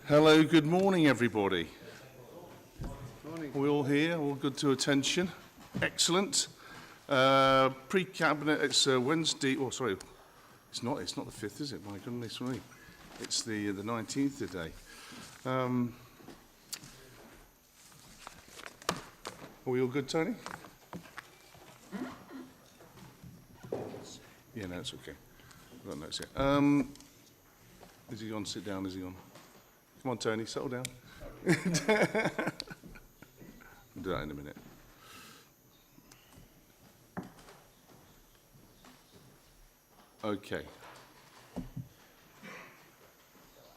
Hello, good morning everybody. Morning. Are we all here? All good to attention? Excellent. Pre-cabinet, it's Wednesday, oh sorry, it's not the 5th, is it? My goodness me. It's the 19th today. Are we all good, Tony? Yeah, no, it's okay. I've got notes here. Is he on? Sit down, is he on? Come on, Tony, settle down. We'll do that in a minute. Okay.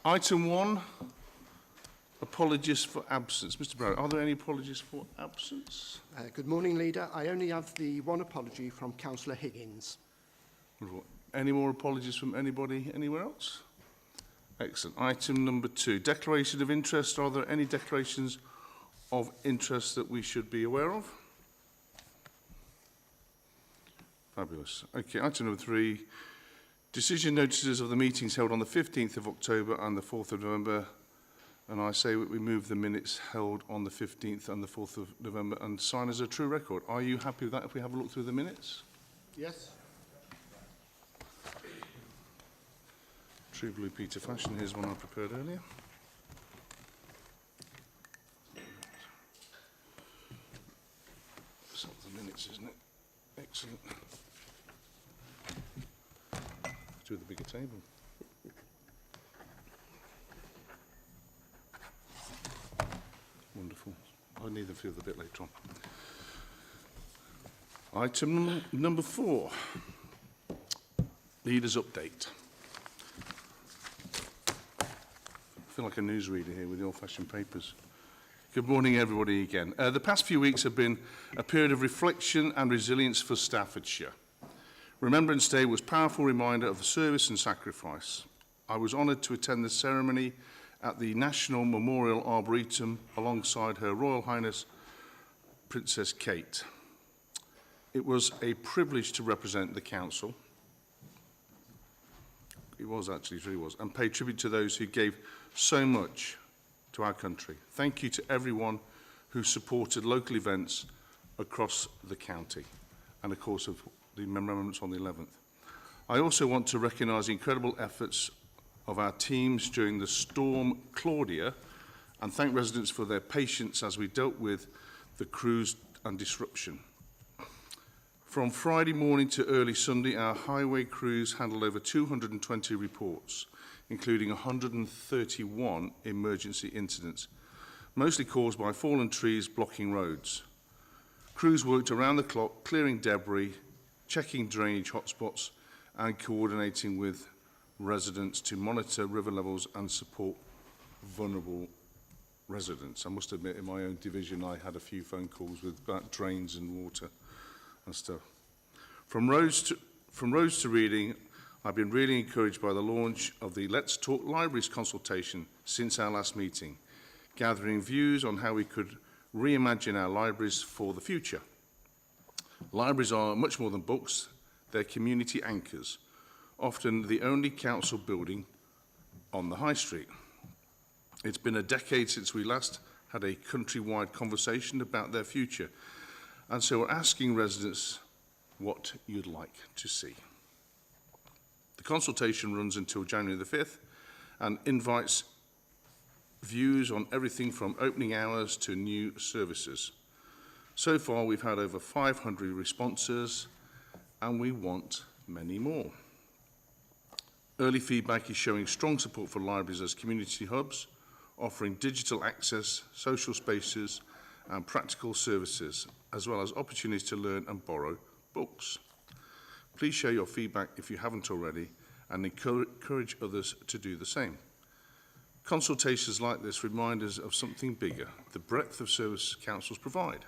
Item 1, apologies for absence. Mr. Barrett, are there any apologies for absence? Good morning, Leader. I only have the one apology from Councillor Higgins. Any more apologies from anybody anywhere else? Excellent. Item number 2, declaration of interest. Are there any declarations of interest that we should be aware of? Fabulous. Okay, item number 3, decision notices of the meetings held on the 15th of October and the 4th of November. And I say we move the minutes held on the 15th and the 4th of November and sign as a true record. Are you happy with that if we have a look through the minutes? Yes. True Blue Peter fashion. Here's one I prepared earlier. That's the minutes, isn't it? Excellent. Let's do the bigger table. Wonderful. I'll need them for the bit later on. Item number 4. Leaders update. I feel like a newsreader here with the old-fashioned papers. Good morning, everybody, again. The past few weeks have been a period of reflection and resilience for Staffordshire. Remembrance Day was a powerful reminder of the service and sacrifice. I was honoured to attend the ceremony at the National Memorial Arboretum alongside Her Royal Highness Princess Kate. It was a privilege to represent the Council. It was actually, it really was, and pay tribute to those who gave so much to our country. Thank you to everyone who supported local events across the county, and of course of the remembrance on the 11th. I also want to recognise the incredible efforts of our teams during the storm Claudia, and thank residents for their patience as we dealt with the crews and disruption. From Friday morning to early Sunday, our highway crews handled over 220 reports, including 131 emergency incidents, mostly caused by fallen trees blocking roads. Crews worked around the clock, clearing debris, checking drainage hotspots, and coordinating with residents to monitor river levels and support vulnerable residents. I must admit, in my own division, I had a few phone calls with about drains and water and stuff. From roads to reading, I've been really encouraged by the launch of the Let's Talk Libraries consultation since our last meeting, gathering views on how we could reimagine our libraries for the future. Libraries are much more than books, they're community anchors, often the only council building on the high street. It's been a decade since we last had a countrywide conversation about their future, and so we're asking residents what you'd like to see. The consultation runs until January the 5th and invites views on everything from opening hours to new services. So far, we've had over 500 responses, and we want many more. Early feedback is showing strong support for libraries as community hubs, offering digital access, social spaces, and practical services, as well as opportunities to learn and borrow books. Please share your feedback if you haven't already, and encourage others to do the same. Consultations like this remind us of something bigger, the breadth of service councils provide,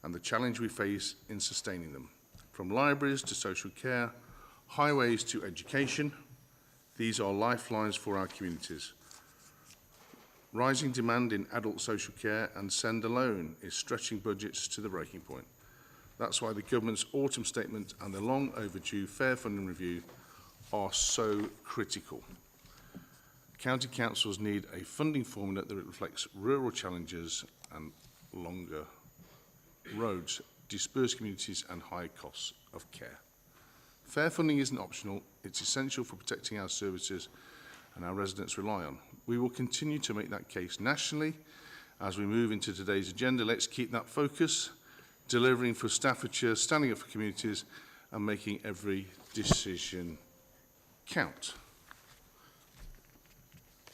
and the challenge we face in sustaining them. From libraries to social care, highways to education, these are lifelines for our communities. Rising demand in adult social care and SEND alone is stretching budgets to the breaking point. That's why the government's autumn statement and the long overdue fair funding review are so critical. County councils need a funding formula that reflects rural challenges and longer roads, dispersed communities and high costs of care. Fair funding isn't optional, it's essential for protecting our services and our residents rely on. We will continue to make that case nationally as we move into today's agenda. Let's keep that focus, delivering for Staffordshire, standing up for communities and making every decision count.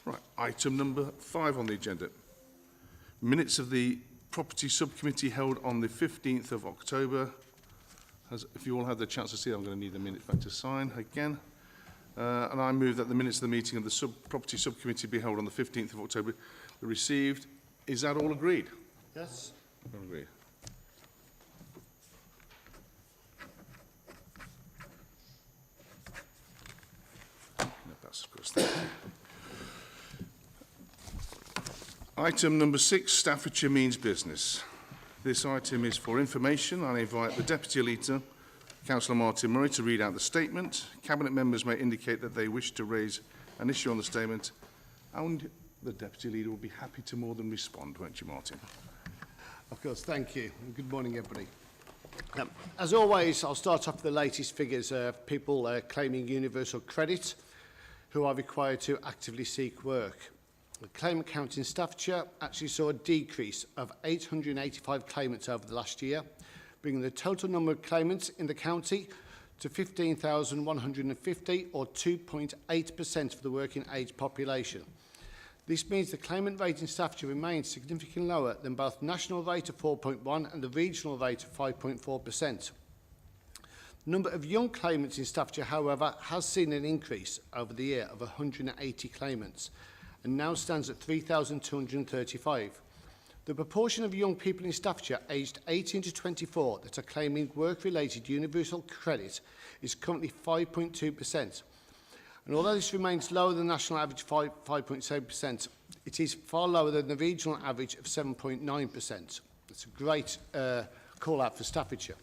Right, item number 5 on the agenda. Minutes of the Property Subcommittee held on the 15th of October. If you all had the chance to see it, I'm going to need the minutes back to sign again. And I move that the minutes of the meeting of the Property Subcommittee be held on the 15th of October be received. Is that all agreed? Yes. All agreed. No, that's of course. Thank you. Item number 6, Staffordshire means business. This item is for information. I invite the Deputy Leader, Councillor Martin Murray, to read out the statement. Cabinet members may indicate that they wish to raise an issue on the statement, and the Deputy Leader will be happy to more than respond, won't you, Martin? Of course, thank you. And good morning, everybody. As always, I'll start off with the latest figures of people claiming universal credit who are required to actively seek work. The claimant count in Staffordshire actually saw a decrease of 885 claimants over the last year, bringing the total number of claimants in the county to 15,150, or 2.8% of the working age population. This means the claimant rate in Staffordshire remains significantly lower than both the national rate of 4.1 and the regional rate of 5.4%. The number of young claimants in Staffordshire, however, has seen an increase over the year of 180 claimants, and now stands at 3,235. The proportion of young people in Staffordshire aged 18 to 24 that are claiming work-related universal credit is currently 5.2%. And although this remains lower than the national average 5.7%, it is far lower than the regional average of 7.9%. It's a great call-out for Staffordshire.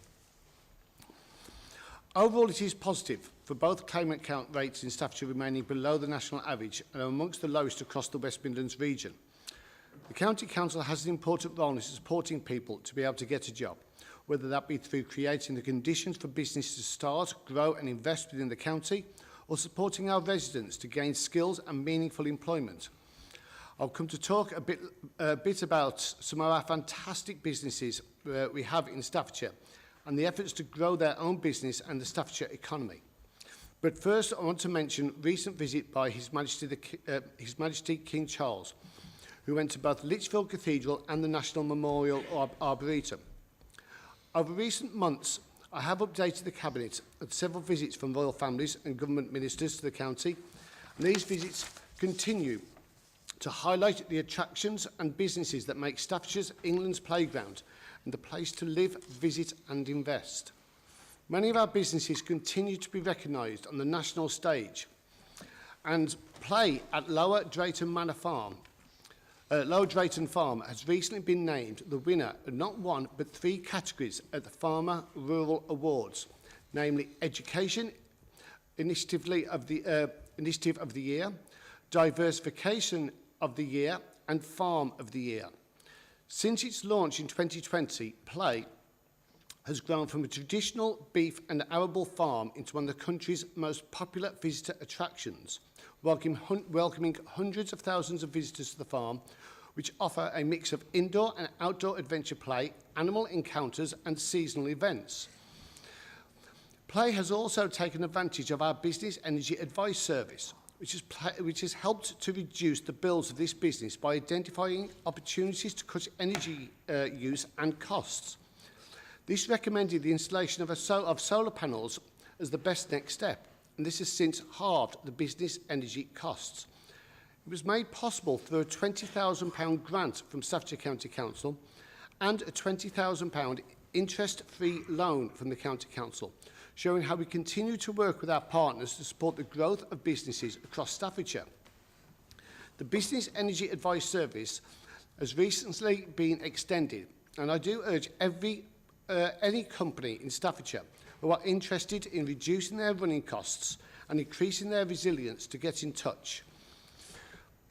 Overall, it is positive for both claimant count rates in Staffordshire remaining below the national average and are amongst the lowest across the West Midlands region. The County Council has an important role in supporting people to be able to get a job, whether that be through creating the conditions for business to start, grow and invest within the county, or supporting our residents to gain skills and meaningful employment. I'll come to talk a bit about some of our fantastic businesses we have in Staffordshire and the efforts to grow their own business and the Staffordshire economy. But first, I want to mention a recent visit by His Majesty King Charles, who went to both Lichfield Cathedral and the National Memorial Arboretum. Over recent months, I have updated the Cabinet on several visits from royal families and government ministers to the county, and these visits continue to highlight the attractions and businesses that make Staffordshire England's playground and the place to live, visit and invest. Many of our businesses continue to be recognised on the national stage, and play at Lower Drayton Farm has recently been named the winner of not one but 3 categories at the Farmer Rural Awards, namely Education Initiative of the Year, Diversification of the Year and Farm of the Year. Since its launch in 2020, Play has grown from a traditional beef and arable farm into one of the country's most popular visitor attractions, welcoming hundreds of thousands of visitors to the farm, which offer a mix of indoor and outdoor adventure play, animal encounters and seasonal events. Play has also taken advantage of our business energy advice service, which has helped to reduce the bills of this business by identifying opportunities to cut energy use and costs. This recommended the installation of solar panels as the best next step, and this has since halved the business energy costs. It was made possible through a £20,000 grant from Staffordshire County Council and a £20,000 interest-free loan from the County Council, showing how we continue to work with our partners to support the growth of businesses across Staffordshire. The Business Energy Advice Service has recently been extended, and I do urge any company in Staffordshire who are interested in reducing their running costs and increasing their resilience to get in touch.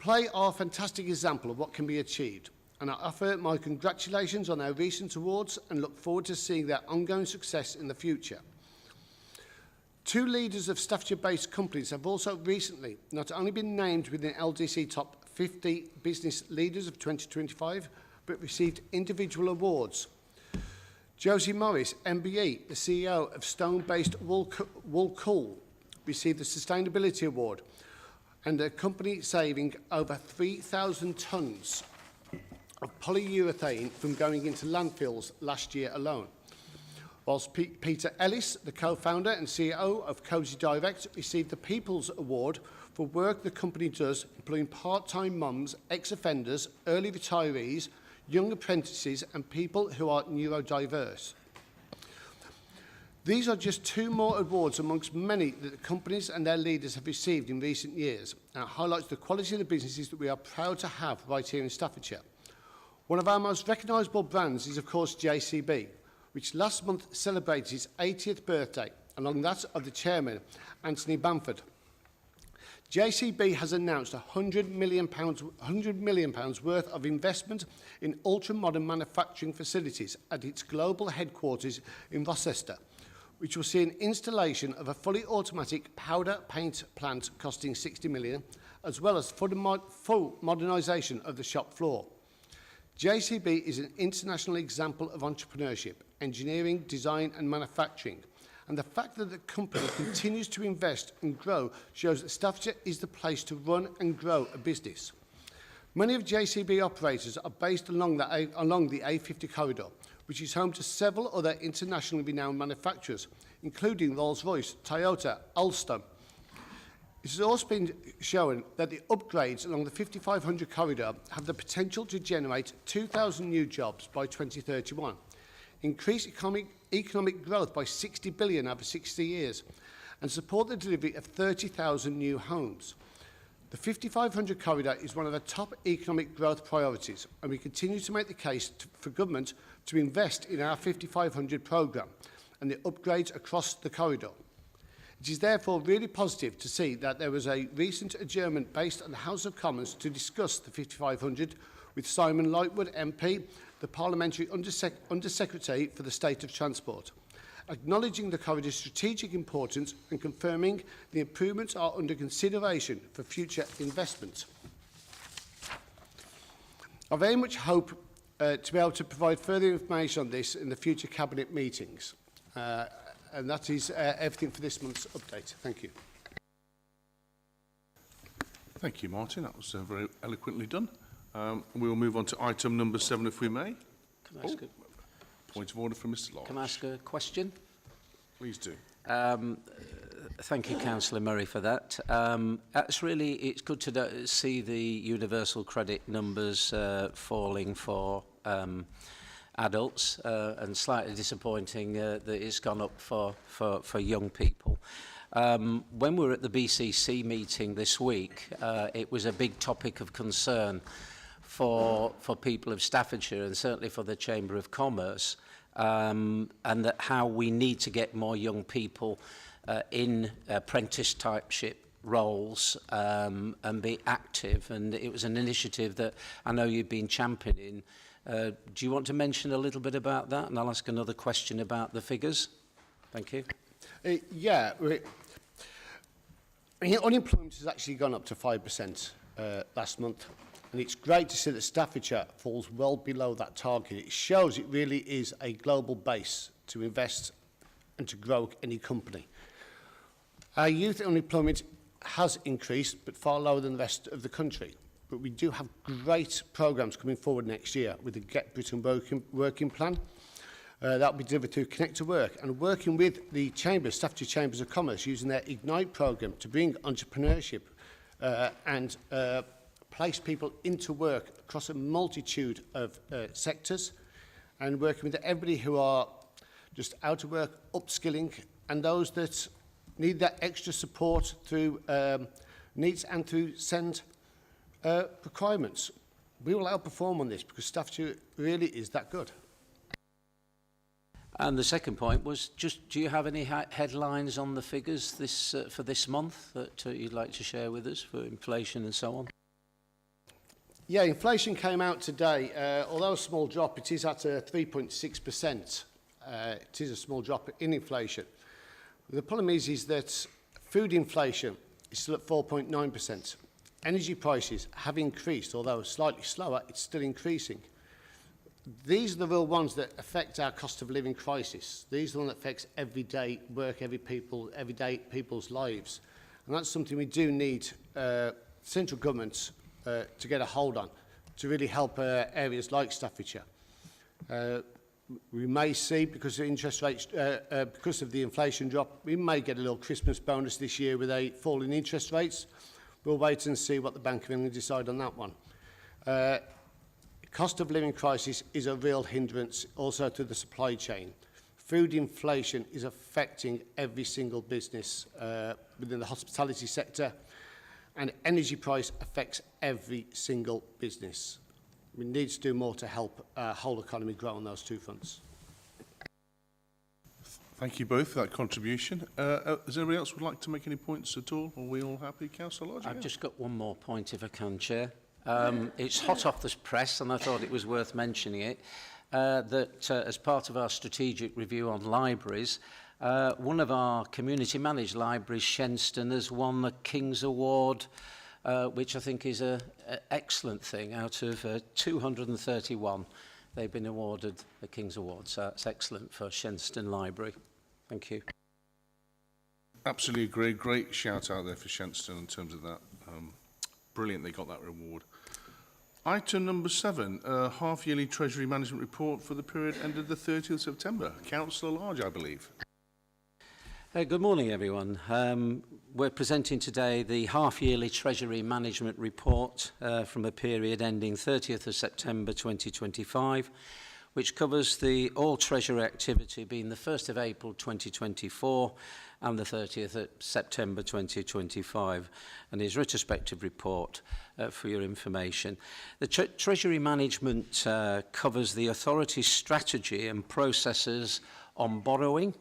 play are a fantastic example of what can be achieved, and I offer my congratulations on their recent awards and look forward to seeing their ongoing success in the future. Two leaders of Staffordshire-based companies have also recently not only been named within LDC Top 50 Business Leaders of 2025, but received individual awards. Josie Morris, MBE, the CEO of stone-based Wool Cool, received the Sustainability Award, and the company saving over 3,000 tonnes of polyurethane from going into landfills last year alone. Whilst Peter Ellis, the co-founder and CEO of Cozy Direct, received the People's Award for work the company does employing part-time mums, ex-offenders, early retirees, young apprentices and people who are neurodiverse. These are just two more awards amongst many that the companies and their leaders have received in recent years, and it highlights the quality of the businesses that we are proud to have right here in Staffordshire. One of our most recognisable brands is of course JCB, which last month celebrated its 80th birthday, along that of the chairman, Anthony Bamford. JCB has announced £100 million worth of investment in ultra-modern manufacturing facilities at its global headquarters in Rochester, which will see an installation of a fully automatic powder paint plant costing 60 million, as well as full modernisation of the shop floor. JCB is an international example of entrepreneurship, engineering, design and manufacturing, and the fact that the company continues to invest and grow shows that Staffordshire is the place to run and grow a business. Many of JCB operators are based along the A50 corridor, which is home to several other internationally renowned manufacturers, including Rolls-Royce, Toyota, Alstom. It has also been shown that the upgrades along the 5500 corridor have the potential to generate 2,000 new jobs by 2031, increase economic growth by 60 billion over 60 years, and support the delivery of 30,000 new homes. The 5500 corridor is one of the top economic growth priorities, and we continue to make the case for government to invest in our 5500 programme and the upgrades across the corridor. It is therefore really positive to see that there was a recent adjournment based on the House of Commons to discuss the 5500 with Simon Lightwood MP, the Parliamentary Undersecretary for the State of Transport, acknowledging the corridor's strategic importance and confirming the improvements are under consideration for future investment. I very much hope to be able to provide further information on this in the future Cabinet meetings. And that is everything for this month's update. Thank you. Thank you, Martin. That was very eloquently done. We will move on to item number 7, if we may. Can I ask a Point of order from Mr. Lodge. Can I ask a question? Please do. Thank you, Councillor Murray, for that. It's good to see the universal credit numbers falling for adults, and slightly disappointing that it's gone up for young people. When we were at the BCC meeting this week, it was a big topic of concern for people of Staffordshire and certainly for the Chamber of Commerce, and that how we need to get more young people in apprentice-typeship roles and be active. And it was an initiative that I know you've been championing. Do you want to mention a little bit about that? And I'll ask another question about the figures. Thank you. Yeah. Unemployment has actually gone up to 5% last month. And it's great to see that Staffordshire falls well below that target. It shows it really is a global base to invest and to grow any company. Our youth unemployment has increased, but far lower than the rest of the country. But we do have great programmes coming forward next year with the Get Britain Working Plan. That will be delivered through Connect to Work, and working with the Chambers, Staffordshire Chambers of Commerce, using their Ignite programme to bring entrepreneurship and place people into work across a multitude of sectors, and working with everybody who are just out of work, upskilling, and those that need that extra support through needs and through SEND requirements. We will outperform on this because Staffordshire really is that good. And the second point was just, do you have any headlines on the figures for this month that you'd like to share with us for inflation and so on? Yeah, inflation came out today. Although a small drop, it is at 3.6%. It is a small drop in inflation. The problem is that food inflation is still at 4.9%. Energy prices have increased, although slightly slower, it's still increasing. These are the real ones that affect our cost of living crisis. These are the ones that affect everyday work, everyday people's lives. And that's something we do need central governments to get a hold on, to really help areas like Staffordshire. We may see, because of interest rates, because of the inflation drop, we may get a little Christmas bonus this year with a fall in interest rates. We'll wait and see what the Bank of England decide on that one. Cost of living crisis is a real hindrance also to the supply chain. Food inflation is affecting every single business within the hospitality sector, and energy price affects every single business. We need to do more to help our whole economy grow on those two fronts. Thank you both for that contribution. Does anybody else would like to make any points at all? Are we all happy, Councillor Lodge? I've just got one more point, if I can, Chair. It's hot off the press, and I thought it was worth mentioning it, that as part of our strategic review on libraries, one of our community-managed libraries, Shenston, has won the King's Award, which I think is an excellent thing. Out of 231, they've been awarded the King's Award, so it's excellent for Shenston Library. Thank you. Absolutely agree. Great shout out there for Shenston in terms of that. Brilliant they got that reward. Item number 7, half-yearly Treasury Management Report for the period ended the 30th of September. Councillor Large, I believe. Good morning, everyone. We're presenting today the half-yearly Treasury Management Report from a period ending 30th of September 2025, which covers the all Treasury activity being the 1st of April 2024 and the 30th of September 2025, and his retrospective report for your information. The Treasury Management covers the authority's strategy and processes on borrowing,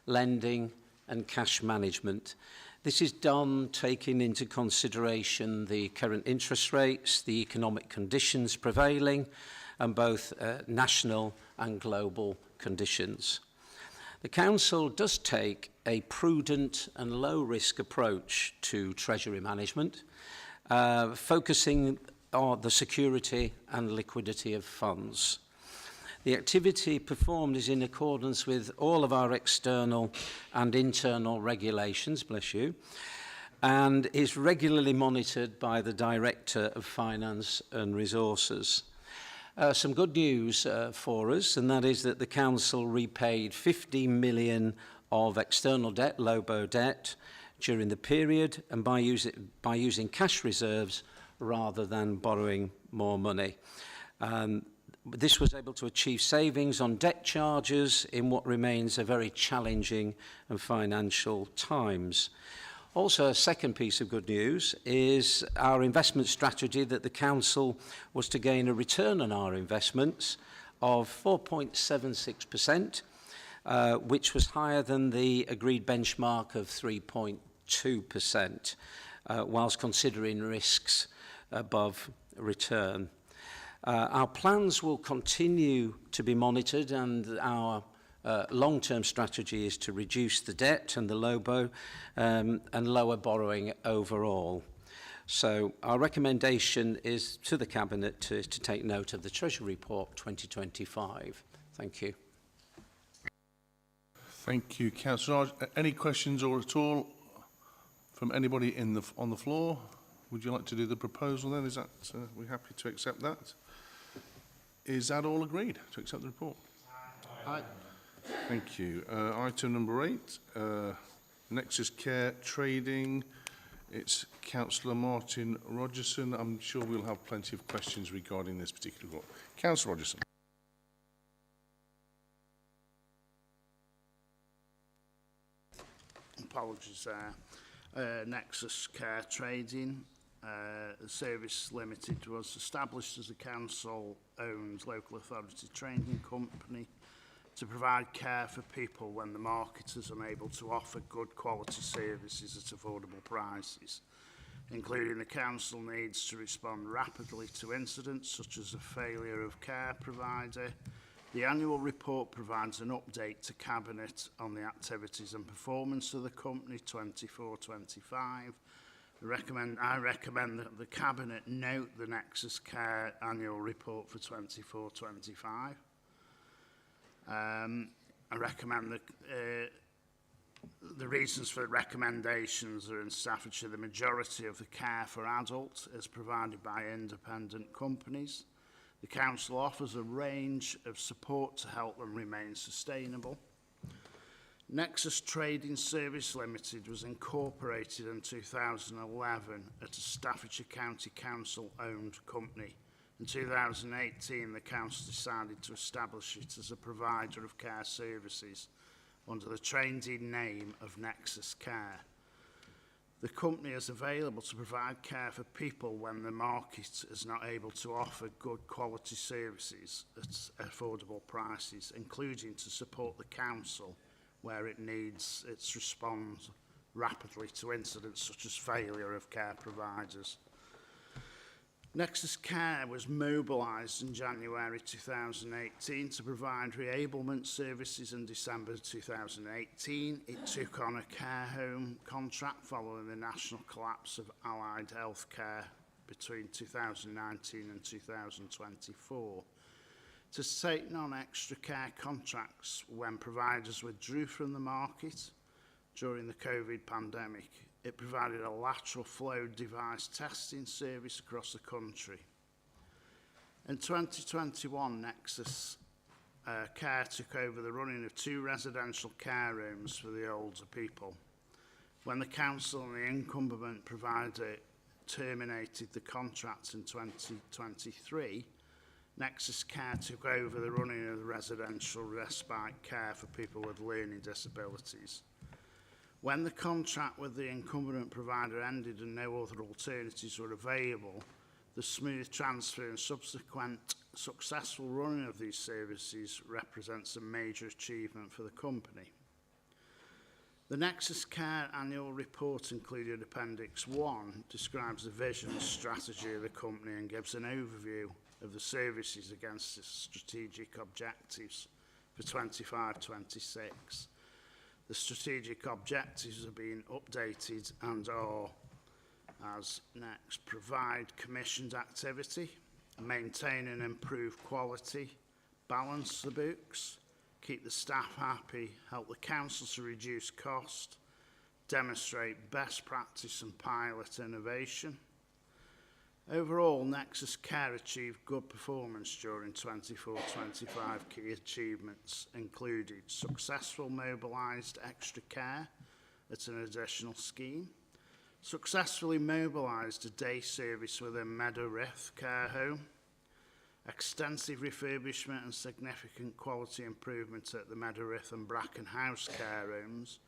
lending and cash management. This is done taking into consideration the current interest rates, the economic conditions prevailing, and both national and global conditions. The Council does take a prudent and low-risk approach to Treasury management, focusing on the security and liquidity of funds. The activity performed is in accordance with all of our external and internal regulations, bless you, and is regularly monitored by the Director of Finance and Resources. Some good news for us, and that is that the Council repaid 15 million of external debt, LOBO debt, during the period, and by using cash reserves rather than borrowing more money. This was able to achieve savings on debt charges in what remains a very challenging and financial times. Also, a second piece of good news is our investment strategy that the Council was to gain a return on our investments of 4.76%, which was higher than the agreed benchmark of 3.2%, whilst considering risks above return. Our plans will continue to be monitored, and our long-term strategy is to reduce the debt and the LOBO and lower borrowing overall. So our recommendation is to the Cabinet to take note of the Treasury Report 2025. Thank you. Thank you, Councillor. Any questions or at all from anybody on the floor? Would you like to do the proposal then? Is that we happy to accept that? Is that all agreed to accept the report? Aye. Thank you. Item number 8, Nexxus Care Trading. It's Councillor Martin Rogerson. I'm sure we'll have plenty of questions regarding this particular report. Councillor Rogerson. Apologies there. Nexxus Care Trading. Service Limited was established as a council-owned local authority training company to provide care for people when the market is unable to offer good quality services at affordable prices. including the council needs to respond rapidly to incidents such as a failure of care provider. The annual report provides an update to Cabinet on the activities and performance of the company 24-25. I recommend that the Cabinet note the Nexxus Care annual report for 24-25. I recommend that the reasons for recommendations are in Staffordshire. The majority of the care for adults is provided by independent companies. The council offers a range of support to help them remain sustainable. Nexxus Trading Service Limited was incorporated in 2011 as a Staffordshire County Council owned company. In 2018, the council decided to establish it as a provider of care services under the trading name of Nexxus Care. The company is available to provide care for people when the market is not able to offer good quality services at affordable prices, including to support the council where it needs its response rapidly to incidents such as failure of care providers. Nexxus Care was mobilised in January 2018 to provide reablement services in December 2018. It took on a care home contract following the national collapse of allied health care between 2019 and 2024. To take on extra care contracts when providers withdrew from the market during the COVID pandemic, it provided a lateral flow device testing service across the country. In 2021, Nexxus Care took over the running of 2 residential care homes for the older people. When the council and the incumbent provider terminated the contracts in 2023, Nexxus Care took over the running of the residential respite care for people with learning disabilities. When the contract with the incumbent provider ended and no other alternatives were available, the smooth transfer and subsequent successful running of these services represents a major achievement for the company. The Nexxus Care annual report, including Appendix 1, describes the vision and strategy of the company and gives an overview of the services against its strategic objectives for 25-26. The strategic objectives are being updated and are as next: provide commissioned activity, maintain and improve quality, balance the books, keep the staff happy, help the council to reduce cost, demonstrate best practice and pilot innovation. Overall, Nexxus Care achieved good performance during 24-25. Key achievements included successful mobilised extra care at an additional scheme, successfully mobilised a day service within Meadowrith Care Home, extensive refurbishment and significant quality improvement at the Meadowrith and Bracken House Care Homes,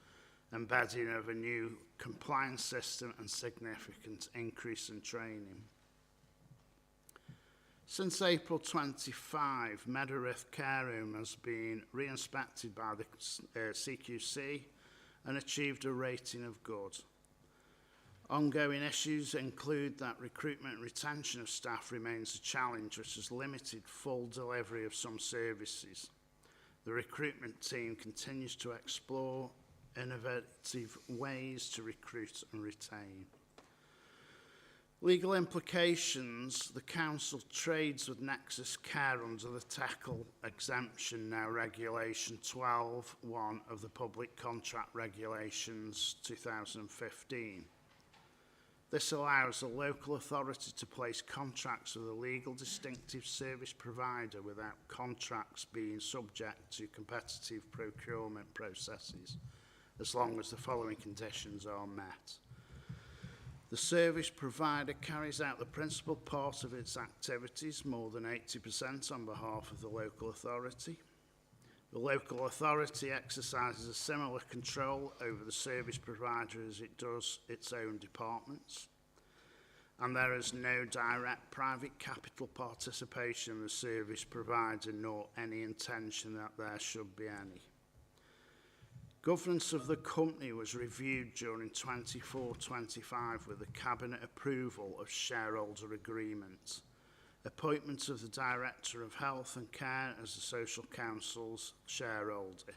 embedding of a new compliance system and significant increase in training. Since April 25, Meadowrith Care Home has been re-inspected by the CQC and achieved a rating of good. Ongoing issues include that recruitment and retention of staff remains a challenge, which has limited full delivery of some services. The recruitment team continues to explore innovative ways to recruit and retain. Legal implications: the council trades with Nexxus Care under the tackle exemption, now Regulation 12(1) of the Public Contract Regulations 2015. This allows a local authority to place contracts with a legal distinctive service provider without contracts being subject to competitive procurement processes, as long as the following conditions are met. The service provider carries out the principal part of its activities, more than 80%, on behalf of the local authority. The local authority exercises a similar control over the service provider as it does its own departments. And there is no direct private capital participation in the service provider, nor any intention that there should be any. Governance of the company was reviewed during 24-25 with the Cabinet approval of shareholder agreement. Appointment of the Director of Health and Care as the Social Council's shareholder.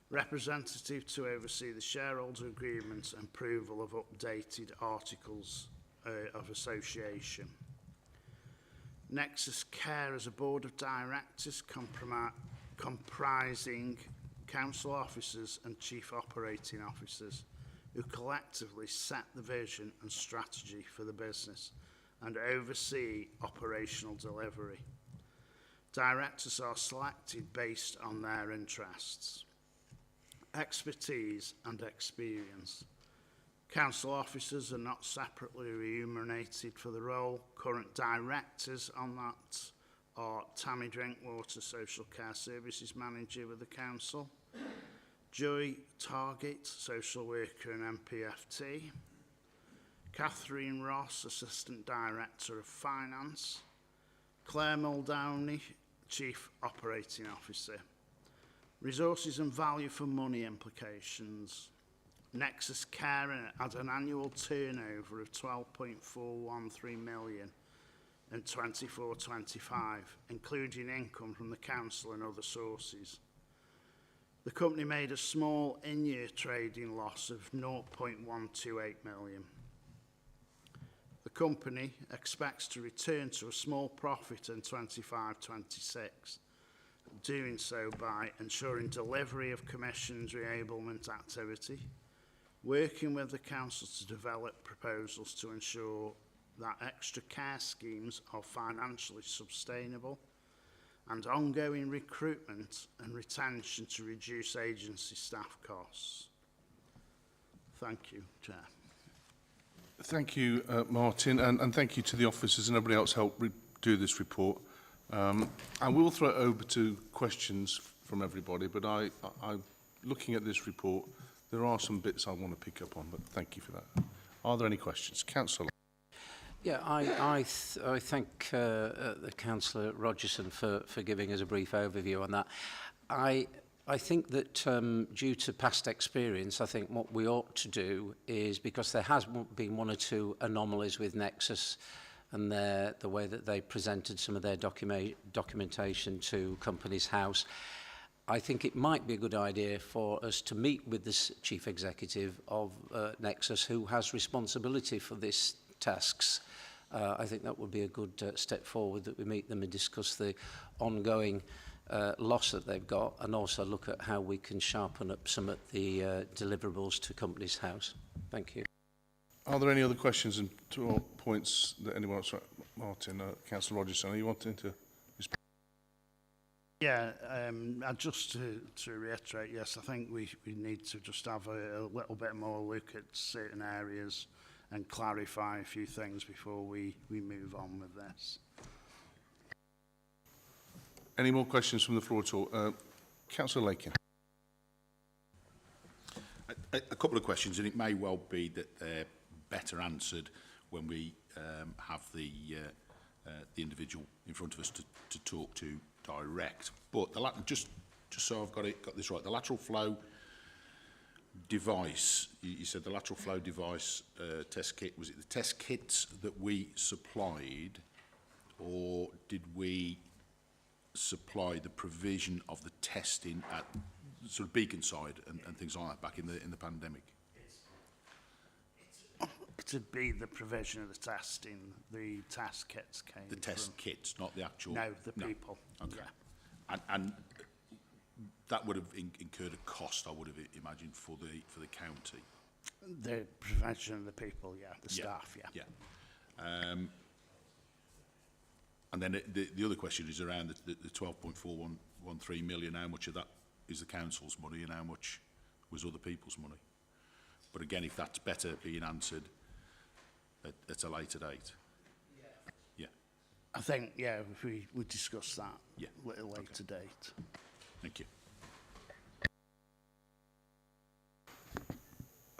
Representative to oversee the shareholder agreements and approval of updated articles of association. Nexxus Care as a board of directors comprising council officers and chief operating officers who collectively set the vision and strategy for the business and oversee operational delivery. Directors are selected based on their interests, expertise and experience. Council officers are not separately remunerated for the role. Current directors on that are Tammy Drinkwater, Social Care Services Manager with the Council, Joy Target, Social Worker and MPFT, Catherine Ross, Assistant Director of Finance, Claire Muldowney, Chief Operating Officer. Resources and value for money implications. Nexxus Care had an annual turnover of 12.413 million in 24-25, including income from the council and other sources. The company made a small in-year trading loss of 0.128 million. The company expects to return to a small profit in 25-26, doing so by ensuring delivery of commissions reablement activity, working with the council to develop proposals to ensure that extra care schemes are financially sustainable, and ongoing recruitment and retention to reduce agency staff costs. Thank you, Chair. Thank you, Martin, and thank you to the officers and everybody else who helped do this report. And we'll throw it over to questions from everybody, but I looking at this report, there are some bits I want to pick up on, but thank you for that. Are there any questions? Councillor. Yeah, I thank the Councillor Rogerson for giving us a brief overview on that. I think that due to past experience, I think what we ought to do is, because there has been one or two anomalies with Nexxus and the way that they presented some of their documentation to Companies House, I think it might be a good idea for us to meet with the Chief Executive of Nexxus, who has responsibility for these tasks. I think that would be a good step forward, that we meet them and discuss the ongoing loss that they've got, and also look at how we can sharpen up some of the deliverables to Companies House. Thank you. Are there any other questions and points that anyone else? Martin, Councillor Rogerson, are you wanting to respond? Yeah, just to reiterate, yes, I think we need to just have a little bit more look at certain areas and clarify a few things before we move on with this. Any more questions from the floor at all? Councillor Lakin. A couple of questions, and it may well be that they're better answered when we have the individual in front of us to talk to direct. But just so I've got this right, the lateral flow device, you said the lateral flow device test kit, was it the test kits that we supplied, or did we supply the provision of the testing at sort of Beacon side and things like that back in the pandemic? To be the provision of the testing, the test kits came The test kits, not the actual... No, the people. Okay. Yeah. And that would have incurred a cost, I would have imagined, for the county. The provision of the people, yeah, the staff, yeah. Yeah. And then the other question is around the 12.413 million. How much of that is the council's money and how much was other people's money? But again, if that's better being answered at a later date. Yeah. I think, yeah, if we discuss that a little later date. Thank you.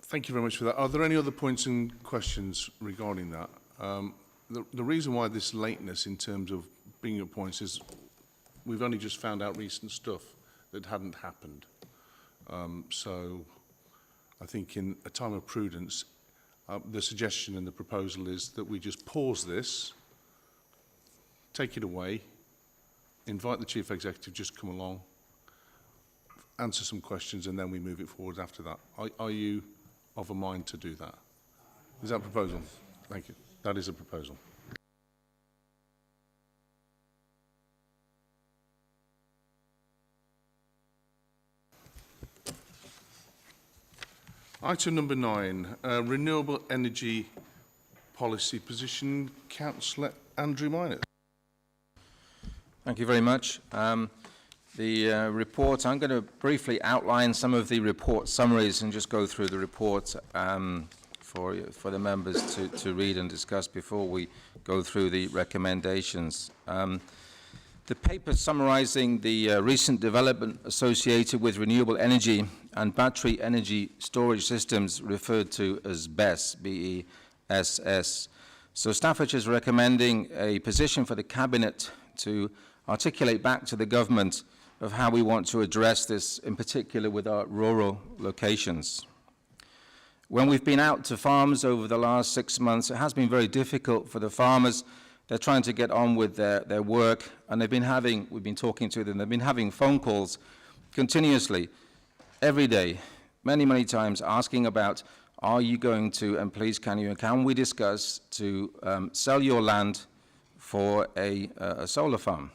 Thank you very much for that. Are there any other points and questions regarding that? The reason why this lateness in terms of bringing up points is we've only just found out recent stuff that hadn't happened. So I think in a time of prudence, the suggestion and the proposal is that we just pause this, take it away, invite the Chief Executive just come along, answer some questions, and then we move it forward after that. Are you of a mind to do that? Is that a proposal? Thank you. That is a proposal. Item number 9, renewable energy policy position. Councillor Andrew Minor. Thank you very much. The report, I'm going to briefly outline some of the report summaries and just go through the report for the members to read and discuss before we go through the recommendations. The paper summarising the recent development associated with renewable energy and battery energy storage systems, referred to as BESS, B-E-S-S. So Staffordshire is recommending a position for the Cabinet to articulate back to the government of how we want to address this, in particular with our rural locations. When we've been out to farms over the last 6 months, it has been very difficult for the farmers. They're trying to get on with their work, and we've been talking to them, they've been having phone calls continuously, every day, many, many times, asking about, are you going to, and please can we discuss to sell your land for a solar farm?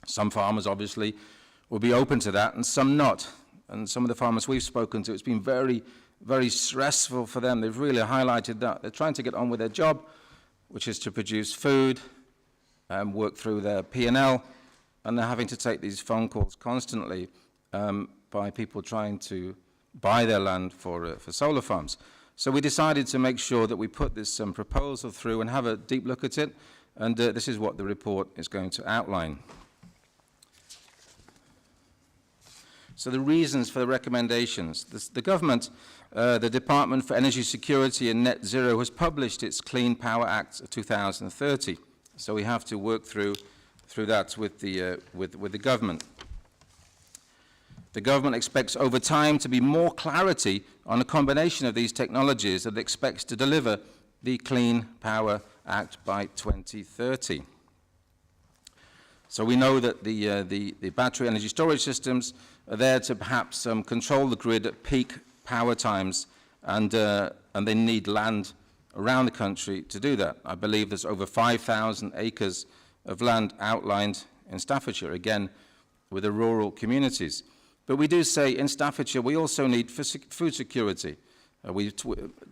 Some farmers obviously will be open to that, and some not. And some of the farmers we've spoken to, it's been very, very stressful for them. They've really highlighted that. They're trying to get on with their job, which is to produce food and work through their P&L, and they're having to take these phone calls constantly by people trying to buy their land for solar farms. So we decided to make sure that we put this proposal through and have a deep look at it, and this is what the report is going to outline. So the reasons for the recommendations. The government, the Department for Energy Security and Net Zero, has published its Clean Power Act of 2030. So we have to work through that with the government. The government expects over time to be more clarity on a combination of these technologies that it expects to deliver the Clean Power Act by 2030. So we know that the battery energy storage systems are there to perhaps control the grid at peak power times, and they need land around the country to do that. I believe there's over 5,000 acres of land outlined in Staffordshire, again, with the rural communities. But we do say in Staffordshire we also need food security.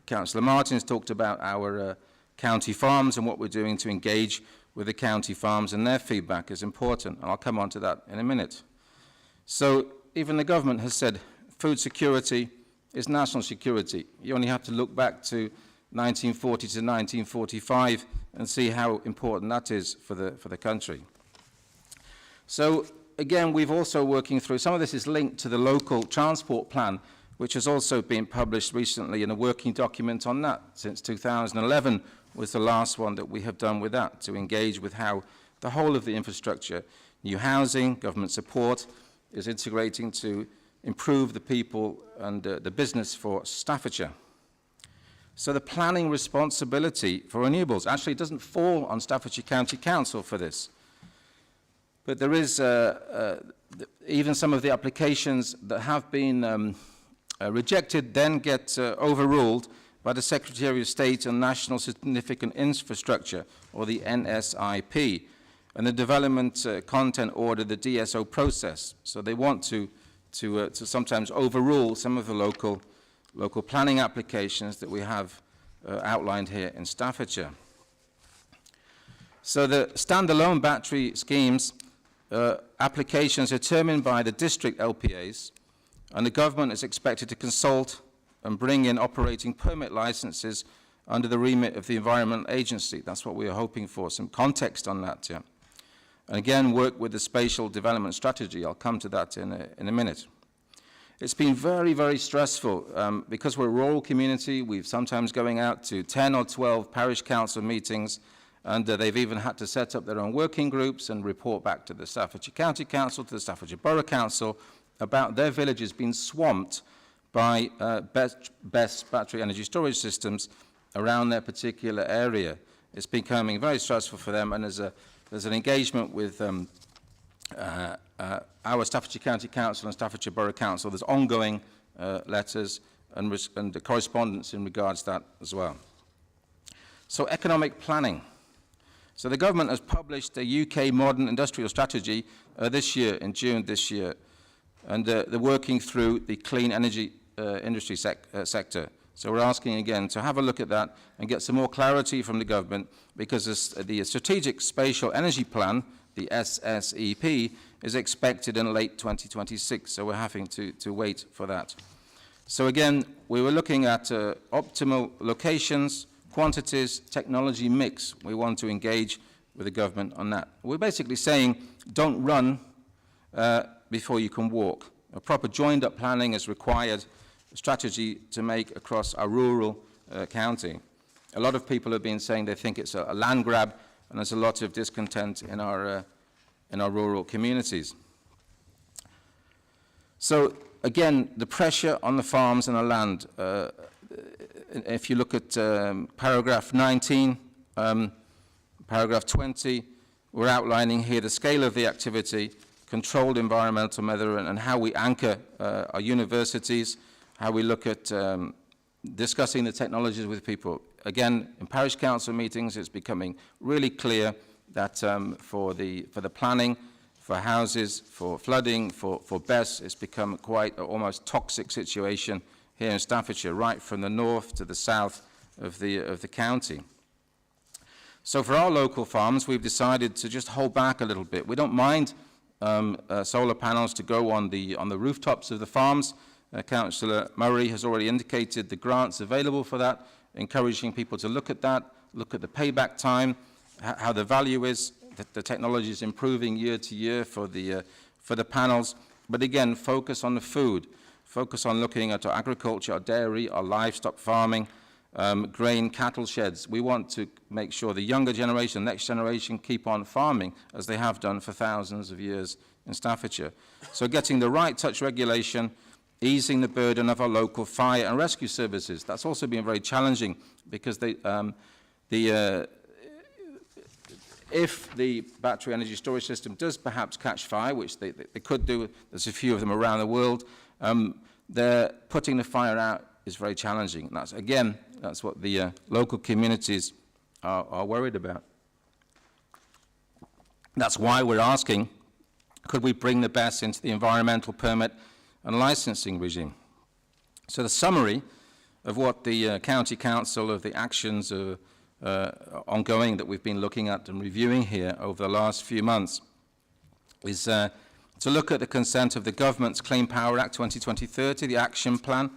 Councillor Martin's talked about our county farms and what we're doing to engage with the county farms, and their feedback is important, and I'll come on to that in a minute. So even the government has said food security is national security. You only have to look back to 1940 to 1945 and see how important that is for the country. So again, we've also working through, some of this is linked to the local transport plan, which has also been published recently in a working document on that. Since 2011 was the last one that we have done with that, to engage with how the whole of the infrastructure, new housing, government support, is integrating to improve the people and the business for Staffordshire. So the planning responsibility for renewables actually doesn't fall on Staffordshire County Council for this. But there is even some of the applications that have been rejected then get overruled by the Secretary of State on National Significant Infrastructure, or the NSIP, and the Development Content Order, the DSO process. So they want to sometimes overrule some of the local planning applications that we have outlined here in Staffordshire. So the standalone battery schemes applications are determined by the district LPAs, and the government is expected to consult and bring in operating permit licenses under the remit of the Environment Agency. That's what we are hoping for, some context on that. Yeah. And again, work with the spatial development strategy. I'll come to that in a minute. It's been very, very stressful because we're a rural community. We've sometimes going out to 10 or 12 parish council meetings, and they've even had to set up their own working groups and report back to the Staffordshire County Council, to the Staffordshire Borough Council, about their villages being swamped by best battery energy storage systems around their particular area. It's becoming very stressful for them, and there's an engagement with our Staffordshire County Council and Staffordshire Borough Council. There's ongoing letters and correspondence in regards to that as well. So economic planning. So the government has published a UK modern industrial strategy this year, in June this year, and they're working through the clean energy industry sector. So we're asking again to have a look at that and get some more clarity from the government, because the Strategic Spatial Energy Plan, the SSEP, is expected in late 2026, so we're having to wait for that. So again, we were looking at optimal locations, quantities, technology mix. We want to engage with the government on that. We're basically saying, don't run before you can walk. A proper joined-up planning is required, strategy to make across our rural county. A lot of people have been saying they think it's a land grab, and there's a lot of discontent in our rural communities. So again, the pressure on the farms and the land. If you look at paragraph 19, paragraph 20, we're outlining here the scale of the activity, controlled environmental measurement, and how we anchor our universities, how we look at discussing the technologies with people. Again, in parish council meetings, it's becoming really clear that for the planning, for houses, for flooding, for BESS, it's become quite an almost toxic situation here in Staffordshire, right from the north to the south of the county. So for our local farms, we've decided to just hold back a little bit. We don't mind solar panels to go on the rooftops of the farms. Councillor Murray has already indicated the grants available for that, encouraging people to look at that, look at the payback time, how the value is, that the technology is improving year to year for the panels. But again, focus on the food, focus on looking at our agriculture, our dairy, our livestock farming, grain, cattle sheds. We want to make sure the younger generation, next generation, keep on farming as they have done for thousands of years in Staffordshire. So getting the right touch regulation, easing the burden of our local fire and rescue services. That's also been very challenging, because if the battery energy storage system does perhaps catch fire, which they could do, there's a few of them around the world, putting the fire out is very challenging. And that's what the local communities are worried about. That's why we're asking, could we bring the BESS into the environmental permit and licensing regime? So the summary of what the County Council, of the actions ongoing that we've been looking at and reviewing here over the last few months is to look at the consent of the government's Clean Power Act 2020-30, the action plan,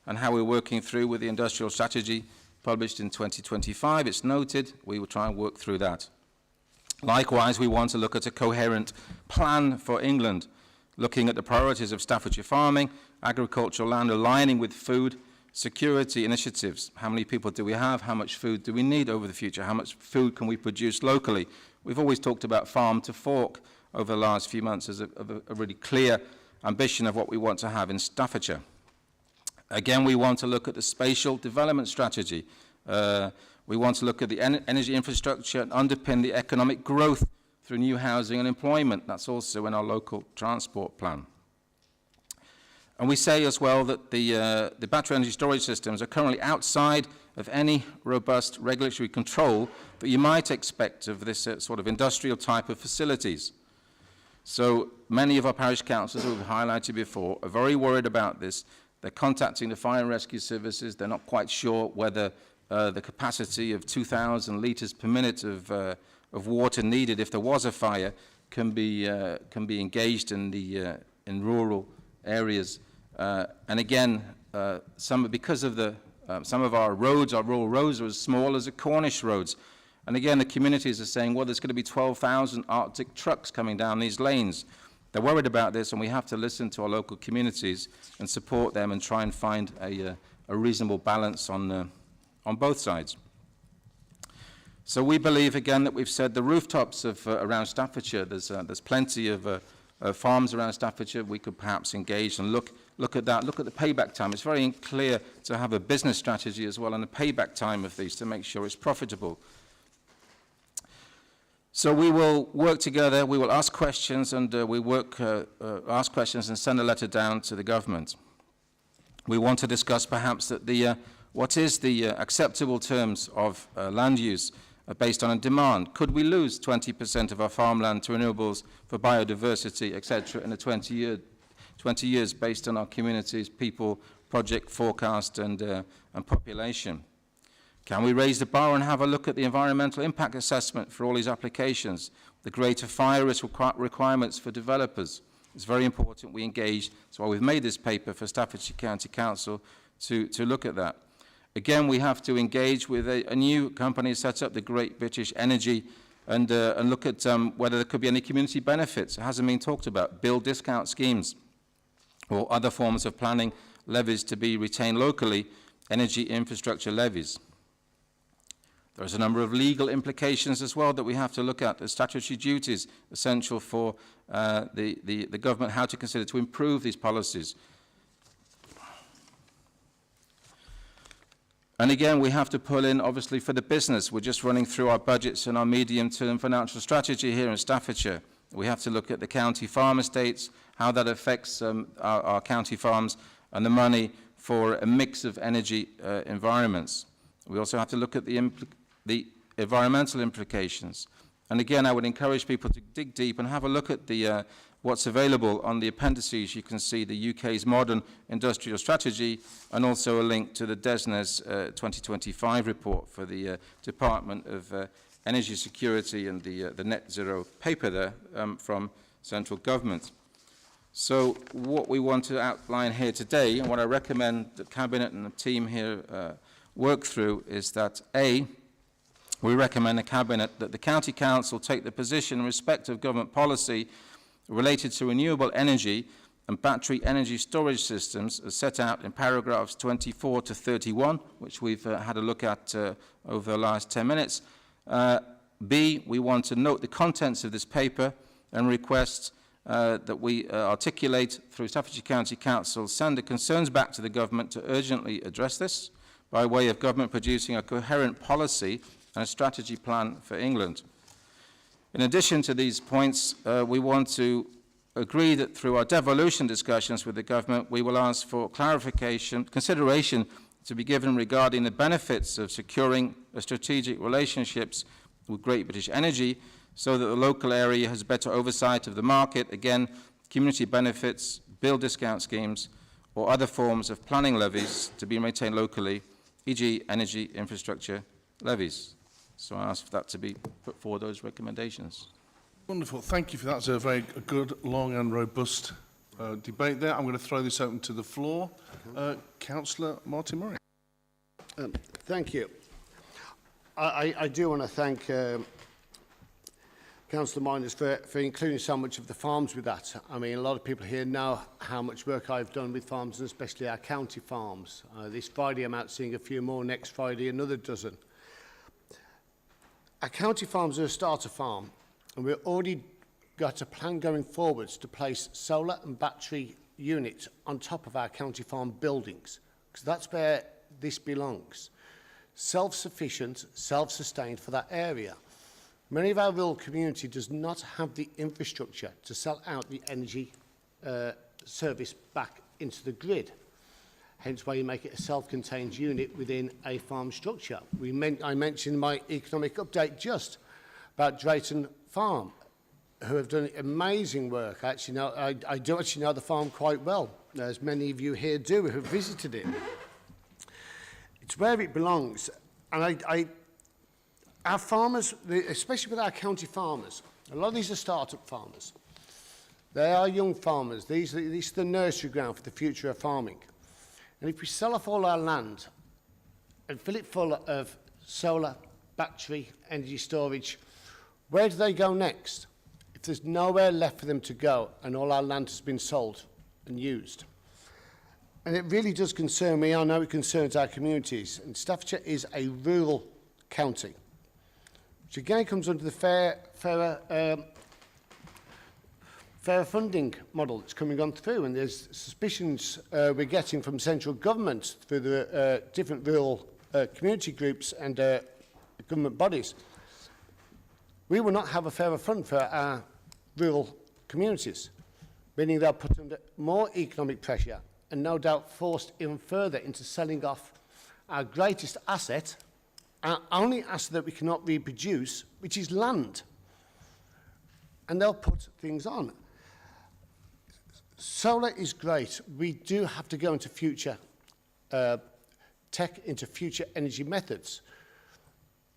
and how we're working through with the industrial strategy published in 2025. It's noted, we will try and work through that. Likewise, we want to look at a coherent plan for England, looking at the priorities of Staffordshire farming, agricultural land, aligning with food security initiatives. How many people do we have? How much food do we need over the future? How much food can we produce locally? We've always talked about farm to fork over the last few months as a really clear ambition of what we want to have in Staffordshire. Again, we want to look at the spatial development strategy. We want to look at the energy infrastructure and underpin the economic growth through new housing and employment. That's also in our local transport plan. And we say as well that the battery energy storage systems are currently outside of any robust regulatory control that you might expect of this sort of industrial type of facilities. So many of our parish councils, who we've highlighted before, are very worried about this. They're contacting the fire and rescue services. They're not quite sure whether the capacity of 2,000 litres per minute of water needed if there was a fire can be engaged in rural areas. And again, because of some of our roads, our rural roads, are as small as the Cornish roads. And again, the communities are saying, well, there's going to be 12,000 Arctic trucks coming down these lanes. They're worried about this, and we have to listen to our local communities and support them and try and find a reasonable balance on both sides. So we believe, again, that we've said the rooftops of around Staffordshire, there's plenty of farms around Staffordshire, we could perhaps engage and look at that, look at the payback time. It's very clear to have a business strategy as well and a payback time of these to make sure it's profitable. So we will work together, we will ask questions, and ask questions and send a letter down to the government. We want to discuss perhaps that what is the acceptable terms of land use based on a demand. Could we lose 20% of our farmland to renewables for biodiversity, etc., in a 20 years based on our communities, people, project forecast, and population? Can we raise the bar and have a look at the environmental impact assessment for all these applications, the greater fire risk requirements for developers? It's very important we engage. That's why we've made this paper for Staffordshire County Council to look at that. Again, we have to engage with a new company set up, the Great British Energy, and look at whether there could be any community benefits. It hasn't been talked about. Bill discount schemes or other forms of planning levies to be retained locally, energy infrastructure levies. There's a number of legal implications as well that we have to look at. The statutory duties essential for the government, how to consider to improve these policies. And again, we have to pull in, obviously, for the business. We're just running through our budgets and our medium-term financial strategy here in Staffordshire. We have to look at the county farm estates, how that affects our county farms, and the money for a mix of energy environments. We also have to look at the environmental implications. And again, I would encourage people to dig deep and have a look at what's available on the appendices. You can see the UK's modern industrial strategy and also a link to the DESNES 2025 report for the Department of Energy Security and the net zero paper there from central government. So what we want to outline here today, and what I recommend the Cabinet and the team here work through, is that A, we recommend the Cabinet that the County Council take the position in respect of government policy related to renewable energy and battery energy storage systems as set out in paragraphs 24 to 31, which we've had a look at over the last 10 minutes. B, we want to note the contents of this paper and request that we articulate through Staffordshire County Council, send the concerns back to the government to urgently address this by way of government producing a coherent policy and a strategy plan for England. In addition to these points, we want to agree that through our devolution discussions with the government, we will ask for consideration to be given regarding the benefits of securing strategic relationships with Great British Energy so that the local area has better oversight of the market, again, community benefits, bill discount schemes, or other forms of planning levies to be maintained locally, e.g. energy infrastructure levies. So I ask for that to be put forward, those recommendations. Wonderful. Thank you for that. It's a very good, long and robust debate there. I'm going to throw this open to the floor. Councillor Martin Murray. Thank you. I do want to thank Councillor Miners for including so much of the farms with that. I mean, a lot of people here know how much work I've done with farms, and especially our county farms. This Friday I'm out seeing a few more, next Friday another dozen. Our county farms are a starter farm, and we've already got a plan going forwards to place solar and battery units on top of our county farm buildings, because that's where this belongs. Self-sufficient, self-sustained for that area. Many of our rural community does not have the infrastructure to sell out the energy service back into the grid. Hence why you make it a self-contained unit within a farm structure. I mentioned in my economic update just about Drayton Farm, who have done amazing work. I do actually know the farm quite well, as many of you here do who have visited it. It's where it belongs. And our farmers, especially with our county farmers, a lot of these are start-up farmers. They are young farmers. These are the nursery ground for the future of farming. And if we sell off all our land and fill it full of solar, battery, energy storage, where do they go next? If there's nowhere left for them to go and all our land has been sold and used. And it really does concern me. I know it concerns our communities. And Staffordshire is a rural county, which again comes under the fairer fair funding model that's coming on through, and there's suspicions we're getting from central government through the different rural community groups and government bodies. We will not have a fairer fund for our rural communities, meaning they'll put under more economic pressure and no doubt forced even further into selling off our greatest asset, our only asset that we cannot reproduce, which is land. And they'll put things on. Solar is great. We do have to go into future tech, into future energy methods.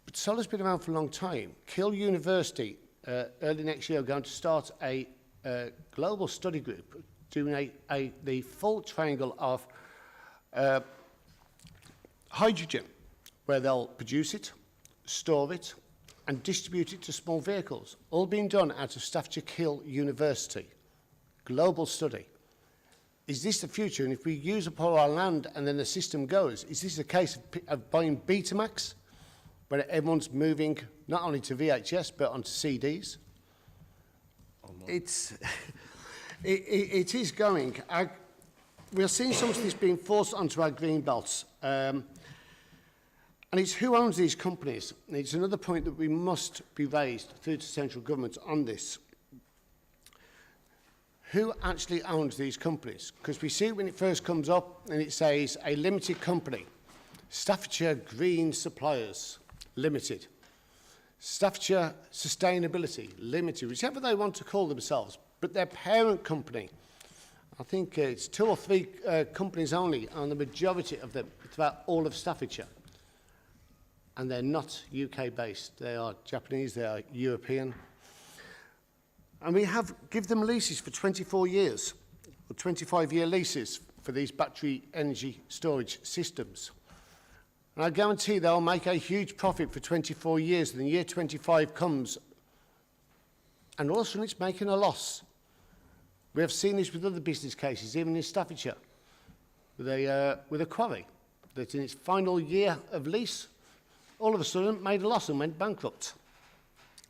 But solar's been around for a long time. Keele University, early next year, are going to start a global study group doing the full triangle of hydrogen, where they'll produce it, store it, and distribute it to small vehicles, all being done out of Staffordshire Keele University. Global study. Is this the future? And if we use up all our land and then the system goes, is this a case of buying Betamax, where everyone's moving not only to VHS but onto CDs? It is going. We're seeing some of this being forced onto our green belts. And it's who owns these companies. And it's another point that we must be raised through to central government on this. Who actually owns these companies? Because we see when it first comes up and it says a limited company, Staffordshire Green Suppliers Limited, Staffordshire Sustainability Limited, whichever they want to call themselves, but their parent company, I think it's 2 or 3 companies only, and the majority of them throughout all of Staffordshire. And they're not UK based, they are Japanese, they are European. And we have give them leases for 24 years, or 25-year leases for these battery energy storage systems. And I guarantee they'll make a huge profit for 24 years, and the year 25 comes, and all of a sudden it's making a loss. We have seen this with other business cases, even in Staffordshire, with a quarry that in its final year of lease, all of a sudden made a loss and went bankrupt,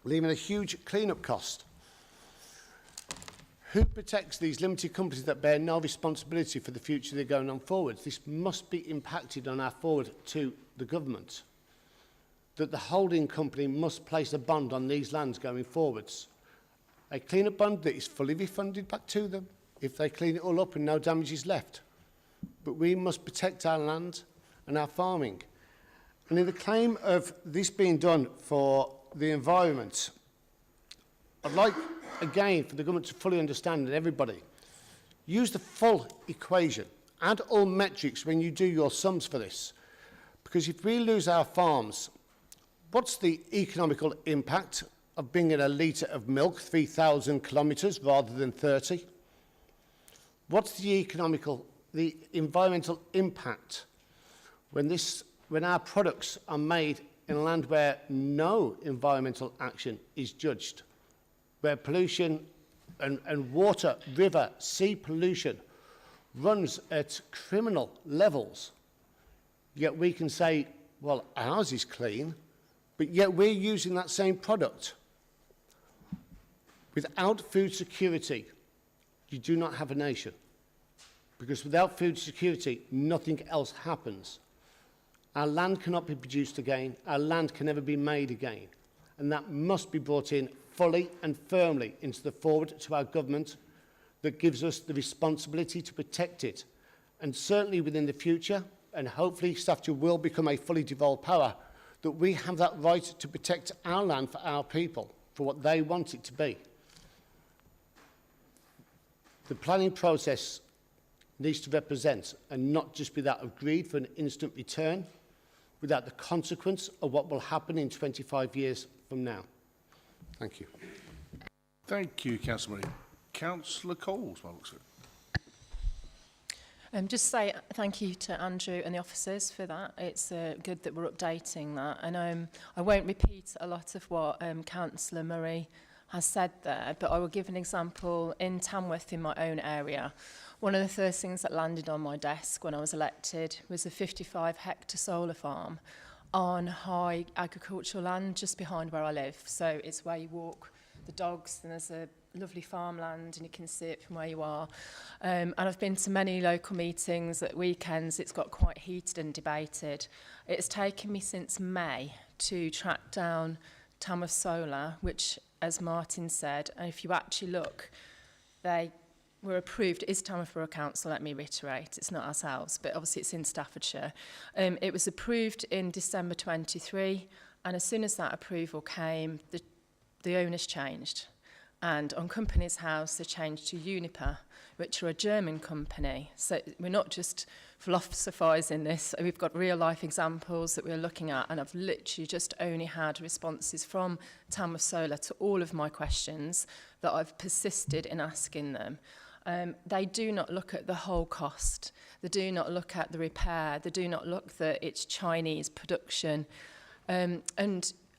leaving a huge clean-up cost. Who protects these limited companies that bear no responsibility for the future they're going on forwards? This must be impacted on our forward to the government, that the holding company must place a bond on these lands going forwards. A clean-up bond that is fully refunded back to them if they clean it all up and no damage is left. But we must protect our land and our farming. And in the claim of this being done for the environment, I'd like, again, for the government to fully understand, and everybody, use the full equation. Add all metrics when you do your sums for this. Because if we lose our farms, what's the economical impact of bringing a litre of milk 3,000 kilometres rather than 30? What's the environmental impact when our products are made in a land where no environmental action is judged, where pollution and water, river, sea pollution runs at criminal levels, yet we can say, well, ours is clean, but yet we're using that same product. Without food security, you do not have a nation. Because without food security, nothing else happens. Our land cannot be produced again. Our land can never be made again. And that must be brought in fully and firmly into the forward to our government that gives us the responsibility to protect it. And certainly within the future, and hopefully Staffordshire will become a fully devolved power, that we have that right to protect our land for our people, for what they want it to be. The planning process needs to represent and not just be that of greed for an instant return without the consequence of what will happen in 25 years from now. Thank you. Thank you, Councillor Murray. Councillor Coles, by the looks of it. Just say thank you to Andrew and the officers for that. It's good that we're updating that. And I won't repeat a lot of what Councillor Murray has said there, but I will give an example in Tamworth in my own area. One of the first things that landed on my desk when I was elected was a 55-hectare solar farm on high agricultural land just behind where I live. So it's where you walk the dogs, and there's a lovely farmland and you can see it from where you are. And I've been to many local meetings at weekends. It's got quite heated and debated. It's taken me since May to track down Tamworth Solar, which, as Martin said, and if you actually look, they were approved. It is Tamworth Borough Council, let me reiterate. It's not ourselves, but obviously it's in Staffordshire. It was approved in December 23, and as soon as that approval came, the owners changed. And on Company's House, they changed to Uniper, which are a German company. So we're not just philosophising this. We've got real-life examples that we're looking at, and I've literally just only had responses from Tamworth Solar to all of my questions that I've persisted in asking them. They do not look at the whole cost. They do not look at the repair. They do not look that it's Chinese production. And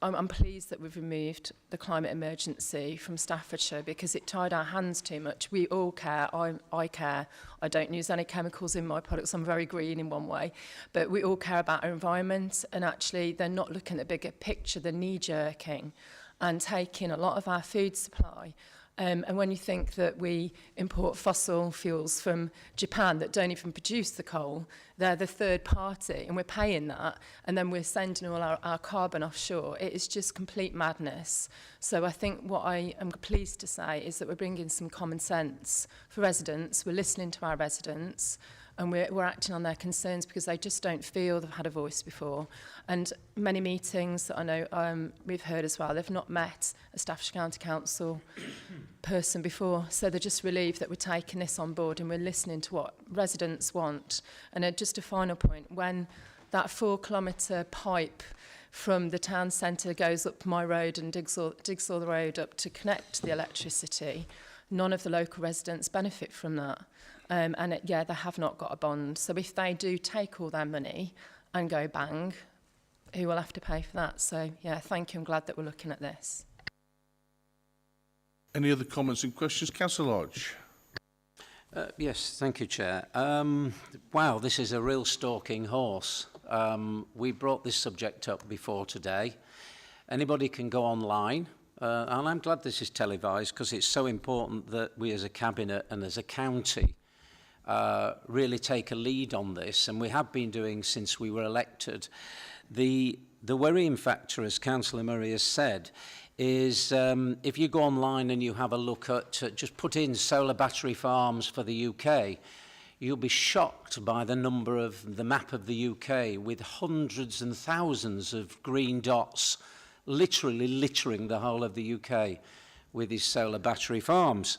I'm pleased that we've removed the climate emergency from Staffordshire because it tied our hands too much. We all care. I care. I don't use any chemicals in my products. I'm very green in one way. But we all care about our environment, and actually they're not looking at the bigger picture. They're knee-jerking and taking a lot of our food supply. And when you think that we import fossil fuels from Japan that don't even produce the coal, they're the third party and we're paying that, and then we're sending all our carbon offshore. It is just complete madness. So I think what I am pleased to say is that we're bringing some common sense for residents. We're listening to our residents, and we're acting on their concerns because they just don't feel they've had a voice before. And many meetings that I know we've heard as well, they've not met a Staffordshire County Council person before, so they're just relieved that we're taking this on board and we're listening to what residents want. And just a final point, when that 4-kilometre pipe from the town centre goes up my road and digs all the road up to connect the electricity, none of the local residents benefit from that. Yeah, they have not got a bond. So if they do take all their money and go bang, who will have to pay for that? So, yeah, thank you. I'm glad that we're looking at this. Any other comments and questions? Councillor Lodge. Yes, thank you, Chair. Wow, this is a real stalking horse. We brought this subject up before today. Anybody can go online, and I'm glad this is televised because it's so important that we as a cabinet and as a county really take a lead on this, and we have been doing since we were elected. The worrying factor, as Councillor Murray has said, is if you go online and you have a look at, just put in solar battery farms for the UK, you'll be shocked by the number of the map of the UK with hundreds and thousands of green dots literally littering the whole of the UK with these solar battery farms.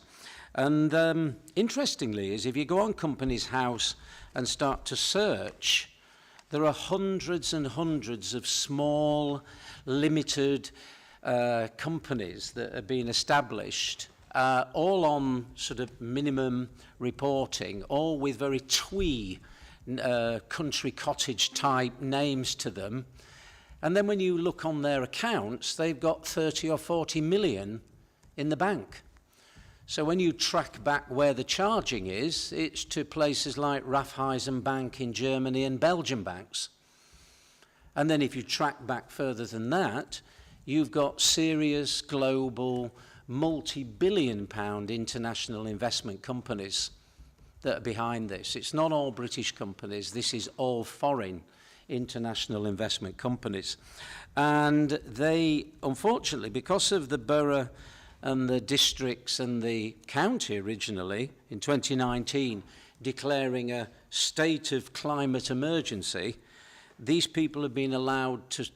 And interestingly is if you go on Company's House and start to search, there are hundreds and hundreds of small, limited companies that are being established, all on sort of minimum reporting, all with very twee country cottage type names to them. And then when you look on their accounts, they've got 30 or 40 million in the bank. So when you track back where the charging is, it's to places like Raiffeisen Bank in Germany and Belgian banks. And then if you track back further than that, you've got serious global multi-billion pound international investment companies that are behind this. It's not all British companies, this is all foreign international investment companies. And they, unfortunately, because of the borough and the districts and the county originally in 2019 declaring a state of climate emergency, these people have been allowed to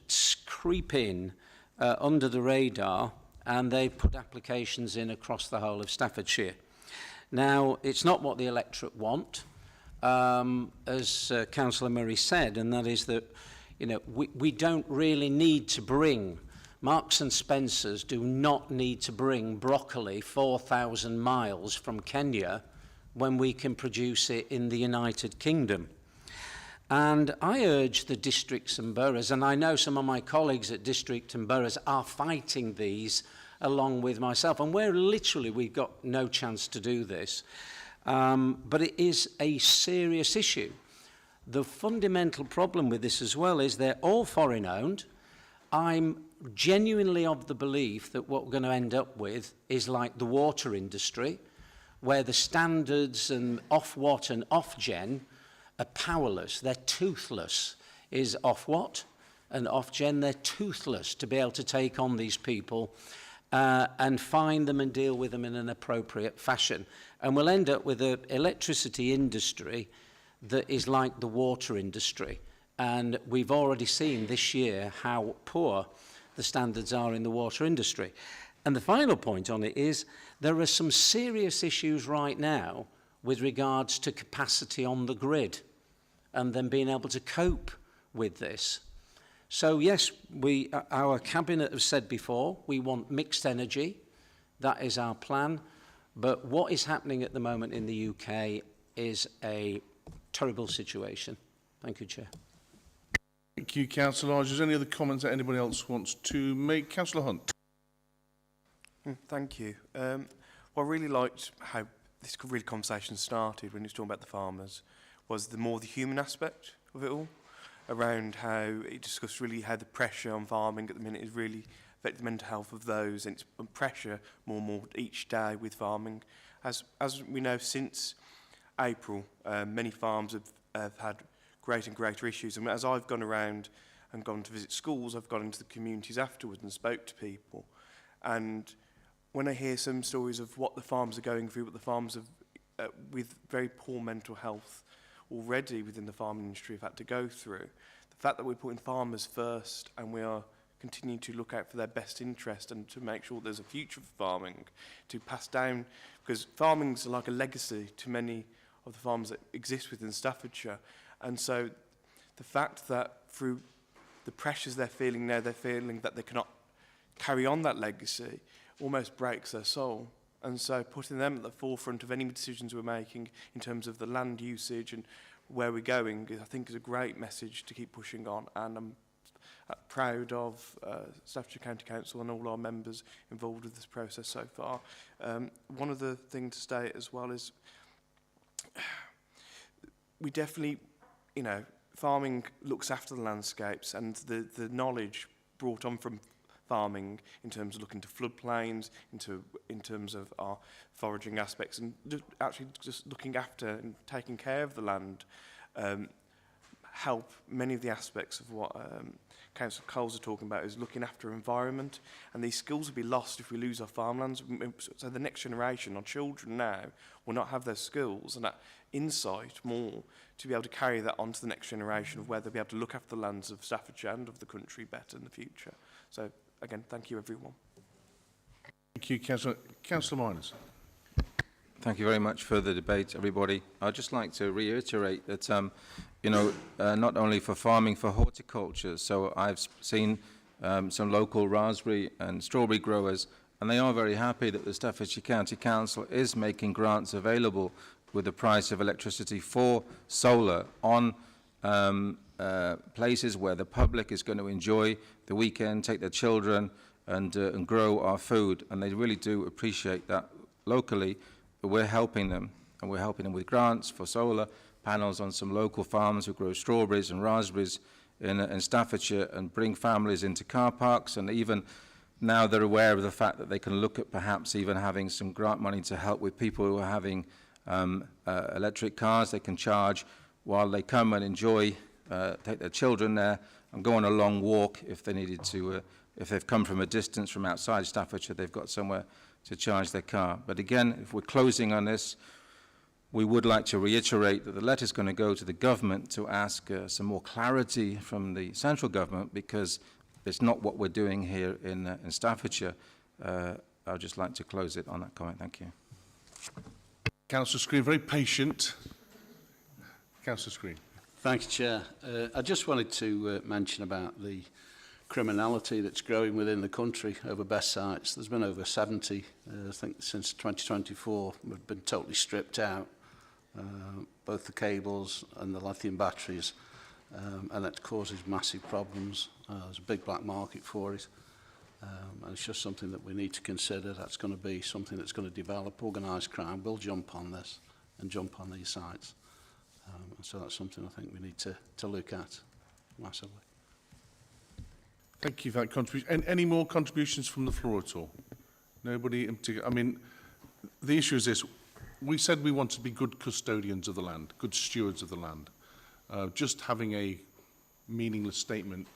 creep in under the radar, and they've put applications in across the whole of Staffordshire. Now, it's not what the electorate want, as Councillor Murray said, and that is that, you know, we don't really need to bring, Marks and Spencers do not need to bring broccoli 4,000 miles from Kenya when we can produce it in the United Kingdom. And I urge the districts and boroughs, and I know some of my colleagues at district and boroughs are fighting these along with myself, and we've got no chance to do this. But it is a serious issue. The fundamental problem with this as well is they're all foreign owned. I'm genuinely of the belief that what we're going to end up with is like the water industry, where the standards and Ofwat and Ofgem are powerless, they're toothless. Is Ofwat and Ofgem, they're toothless to be able to take on these people and find them and deal with them in an appropriate fashion. And we'll end up with an electricity industry that is like the water industry. And we've already seen this year how poor the standards are in the water industry. And the final point on it is there are some serious issues right now with regards to capacity on the grid and then being able to cope with this. So yes, our cabinet have said before, we want mixed energy. That is our plan. But what is happening at the moment in the UK is a terrible situation. Thank you, Chair. Thank you, Councillor Lodge. Is there any other comments that anybody else wants to make? Councillor Hunt. Thank you. Well, I really liked how this really conversation started when he was talking about the farmers, was the human aspect of it all, around how it discussed really how the pressure on farming at the minute is really affecting the mental health of those, and it's pressure more and more each day with farming. As we know, since April, many farms have had greater and greater issues. And as I've gone around and gone to visit schools, I've gone into the communities afterwards and spoke to people. And when I hear some stories of what the farmers are going through, what the farmers have, with very poor mental health already within the farming industry have had to go through, the fact that we're putting farmers first and we are continuing to look out for their best interest and to make sure there's a future for farming, to pass down, because farming's like a legacy to many of the farms that exist within Staffordshire. And so the fact that through the pressures they're feeling now, they're feeling that they cannot carry on that legacy, almost breaks their soul. And so putting them at the forefront of any decisions we're making in terms of the land usage and where we're going, I think is a great message to keep pushing on. And I'm proud of Staffordshire County Council and all our members involved with this process so far. One other thing to state as well is we definitely, you know, farming looks after the landscapes, and the knowledge brought on from farming in terms of looking to floodplains, in terms of our foraging aspects, and actually just looking after and taking care of the land, help many of the aspects of what Councillor Coles are talking about, is looking after environment. And these skills will be lost if we lose our farmlands. So the next generation, our children now, will not have those skills and that insight more to be able to carry that on to the next generation of where they'll be able to look after the lands of Staffordshire and of the country better in the future. So again, thank you everyone. Thank you, Councillor Miners. Thank you very much for the debate, everybody. I'd just like to reiterate that, you know, not only for farming, for horticulture. So I've seen some local raspberry and strawberry growers, and they are very happy that the Staffordshire County Council is making grants available with the price of electricity for solar on places where the public is going to enjoy the weekend, take their children and grow our food. And they really do appreciate that locally. We're helping them, and we're helping them with grants for solar panels on some local farms who grow strawberries and raspberries in Staffordshire and bring families into car parks. And even now they're aware of the fact that they can look at perhaps even having some grant money to help with people who are having electric cars. They can charge while they come and enjoy, take their children there and go on a long walk if they needed to. If they've come from a distance from outside Staffordshire, they've got somewhere to charge their car. But again, if we're closing on this, we would like to reiterate that the letter is going to go to the government to ask some more clarity from the central government, because it's not what we're doing here in Staffordshire. I'd just like to close it on that comment. Thank you. Councillor Screen, very patient. Councillor Screen. Thanks, Chair. I just wanted to mention about the criminality that's growing within the country over best sites. There's been over 70, I think, since 2024, have been totally stripped out, both the cables and the lithium batteries, and that causes massive problems. There's a big black market for it, and it's just something that we need to consider. That's going to be something that's going to develop. Organised crime will jump on this and jump on these sites. And so that's something I think we need to look at massively. Thank you for that contribution. And any more contributions from the floor at all? Nobody in particular? I mean, the issue is this. We said we want to be good custodians of the land, good stewards of the land. Just having a meaningless statement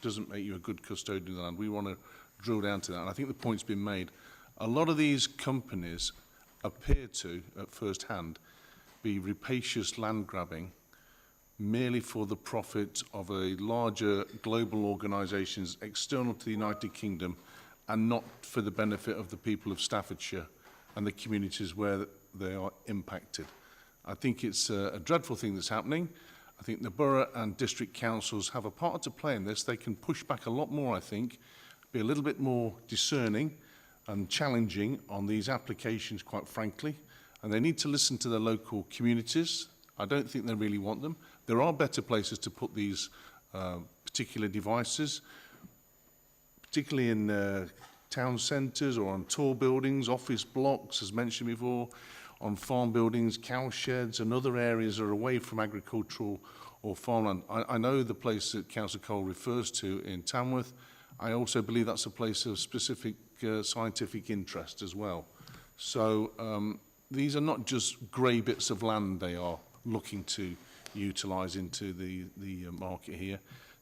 doesn't make you a good custodian of the land. We want to drill down to that. And I think the point's been made. A lot of these companies appear to, at first hand, be rapacious land grabbing merely for the profit of a larger global organisations external to the United Kingdom and not for the benefit of the people of Staffordshire and the communities where they are impacted. I think it's a dreadful thing that's happening. I think the borough and district councils have a part to play in this. They can push back a lot more, I think, be a little bit more discerning and challenging on these applications, quite frankly. And they need to listen to their local communities. I don't think they really want them. There are better places to put these particular devices, particularly in town centres or on tall buildings, office blocks, as mentioned before, on farm buildings, cow sheds and other areas are away from agricultural or farmland. I know the place that Councillor Cole refers to in Tamworth. I also believe that's a place of specific scientific interest as well. So these are not just grey bits of land they are looking to utilise into the market here.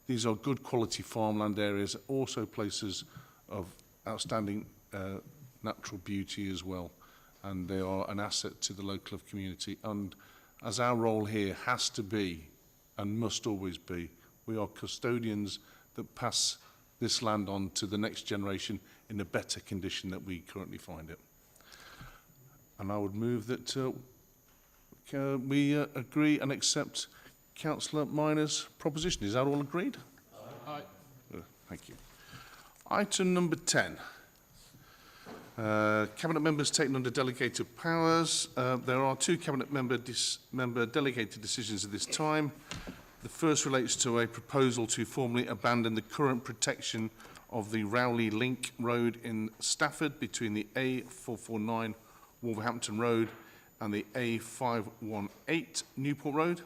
These are good quality farmland areas, also places of outstanding natural beauty as well. And they are an asset to the local community. And as our role here has to be and must always be, we are custodians that pass this land on to the next generation in a better condition that we currently find it. And I would move that we agree and accept Councillor Minor's proposition. Is that all agreed? Aye. Thank you. Item number 10. Cabinet members taken under delegated powers. There are two cabinet member delegated decisions at this time. The first relates to a proposal to formally abandon the current protection of the Rowley Link Road in Stafford between the A449 Wolverhampton Road and the A518 Newport Road.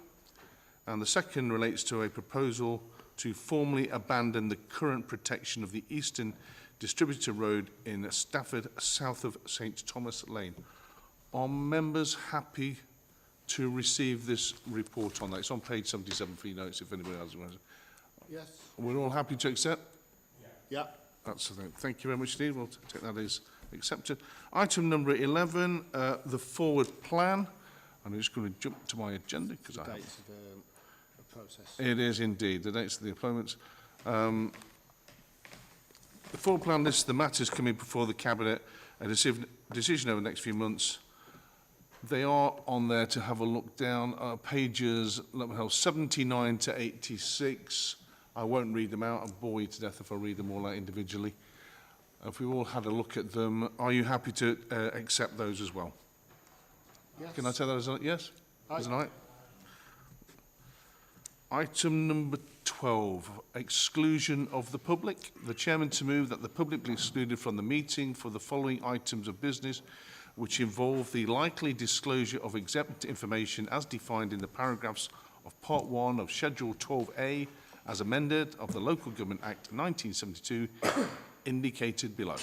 And the second relates to a proposal to formally abandon the current protection of the Eastern Distributor Road in Stafford, south of St Thomas Lane. Are members happy to receive this report on that? It's on page 77 for your notes, if anybody else wants. Yes. We're all happy to accept? Yeah. That's the thing. Thank you very much, Steve. We'll take that as accepted. Item number 11, the forward plan. I'm just going to jump to my agenda because I have... Dates of the process. It is indeed, the dates of the appointments. The forward plan lists the matters coming before the Cabinet, a decision over the next few months. They are on there to have a look down, pages 79 to 86. I won't read them out. I'll bore you to death if I read them all out individually. If we all had a look at them, are you happy to accept those as well? Yes. Can I tell that as a yes? Aye. As an aye? Item number 12, exclusion of the public. The chairman to move that the public be excluded from the meeting for the following items of business, which involve the likely disclosure of exempt information as defined in the paragraphs of Part 1 of Schedule 12A as amended of the Local Government Act 1972 indicated below.